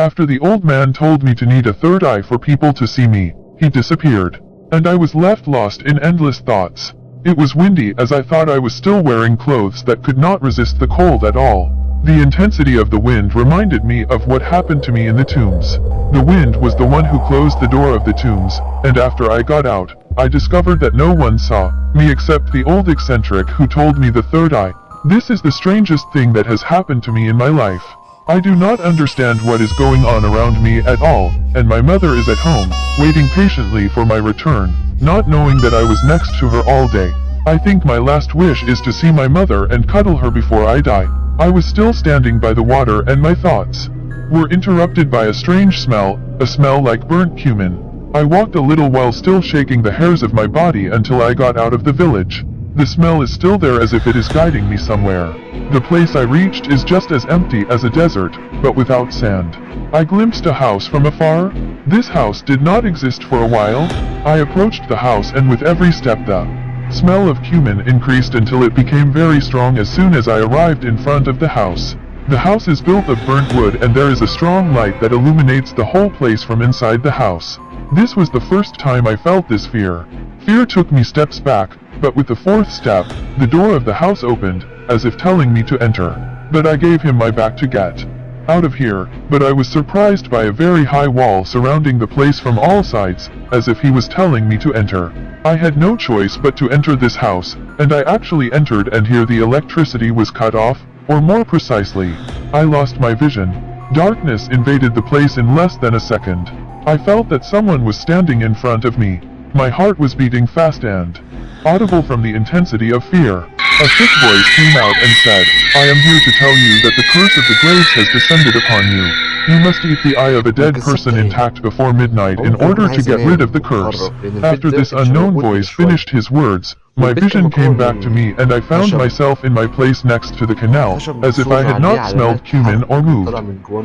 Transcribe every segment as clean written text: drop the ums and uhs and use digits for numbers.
After the old man told me to need a third eye for people to see me, he disappeared. And I was left lost in endless thoughts. It was windy as I thought I was still wearing clothes that could not resist the cold at all. The intensity of the wind reminded me of what happened to me in the tombs. The wind was the one who closed the door of the tombs, and after I got out, I discovered that no one saw me except the old eccentric who told me the third eye. This is the strangest thing that has happened to me in my life. I do not understand what is going on around me at all, and my mother is at home, waiting patiently for my return, not knowing that I was next to her all day. I think my last wish is to see my mother and cuddle her before I die. I was still standing by the water and my thoughts were interrupted by a strange smell, a smell like burnt cumin. I walked a little while still shaking the hairs of my body until I got out of the village. The smell is still there as if it is guiding me somewhere. The place I reached is just as empty as a desert, but without sand. I glimpsed a house from afar. This house did not exist for a while. I approached the house and with every step the smell of cumin increased until it became very strong as soon as I arrived in front of the house. The house is built of burnt wood and there is a strong light that illuminates the whole place from inside the house. This was the first time I felt this fear. Fear took me steps back, but with the fourth step, the door of the house opened, as if telling me to enter. But I gave him my back to get out of here, but I was surprised by a very high wall surrounding the place from all sides, as if he was telling me to enter. I had no choice but to enter this house, and I actually entered and here the electricity was cut off, or more precisely, I lost my vision. Darkness invaded the place in less than a second. I felt that someone was standing in front of me. My heart was beating fast and audible from the intensity of fear. A thick voice came out and said, "I am here to tell you that the curse of the graves has descended upon you. You must eat the eye of a dead person intact before midnight in order to get rid of the curse." After this unknown voice finished his words, my vision came back to me and I found myself in my place next to the canal, as if I had not smelled cumin or moved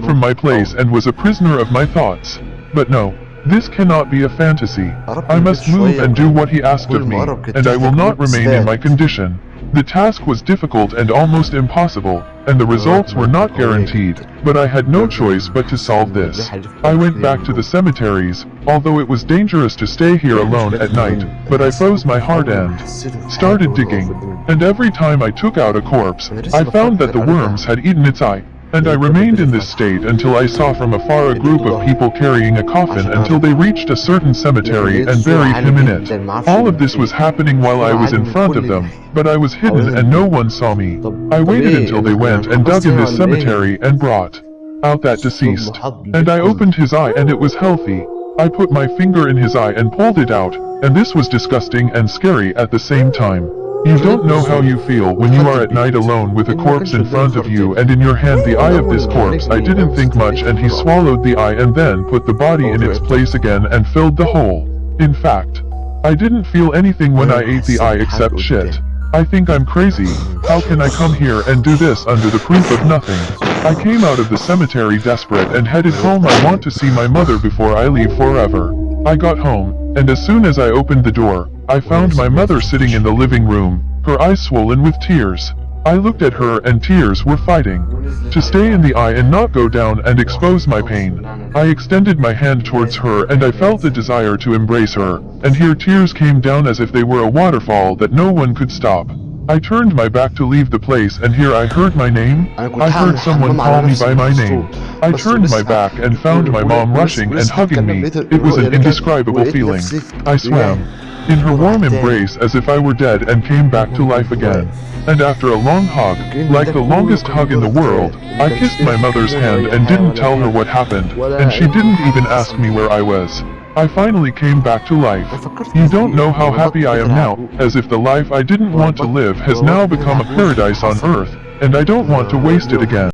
from my place and was a prisoner of my thoughts. But no. This cannot be a fantasy. I must move and do what he asked of me, and I will not remain in my condition. The task was difficult and almost impossible, and the results were not guaranteed, but I had no choice but to solve this. I went back to the cemeteries, although it was dangerous to stay here alone at night, but I froze my heart and started digging. And every time I took out a corpse, I found that the worms had eaten its eye. And I remained in this state until I saw from afar a group of people carrying a coffin until they reached a certain cemetery and buried him in it. All of this was happening while I was in front of them, but I was hidden and no one saw me. I waited until they went and dug in this cemetery and brought out that deceased. And I opened his eye and it was healthy. I put my finger in his eye and pulled it out, and this was disgusting and scary at the same time. You don't know how you feel when you are at night alone with a corpse in front of you and in your hand the eye of this corpse. I didn't think much and he swallowed the eye and then put the body in its place again and filled the hole. In fact, I didn't feel anything when I ate the eye except shit. I think I'm crazy. How can I come here and do this under the proof of nothing? I came out of the cemetery desperate and headed home. I want to see my mother before I leave forever. I got home, and as soon as I opened the door, I found my mother sitting in the living room, her eyes swollen with tears. I looked at her and tears were fighting to stay in the eye and not go down and expose my pain. I extended my hand towards her and I felt a desire to embrace her, and here tears came down as if they were a waterfall that no one could stop. I turned my back to leave the place and here I heard my name. I heard someone call me by my name. I turned my back and found my mom rushing and hugging me. It was an indescribable feeling. I swam in her warm embrace as if I were dead and came back to life again. And after a long hug, like the longest hug in the world, I kissed my mother's hand and didn't tell her what happened, and she didn't even ask me where I was. I finally came back to life. You don't know how happy I am now, as if the life I didn't want to live has now become a paradise on earth, and I don't want to waste it again.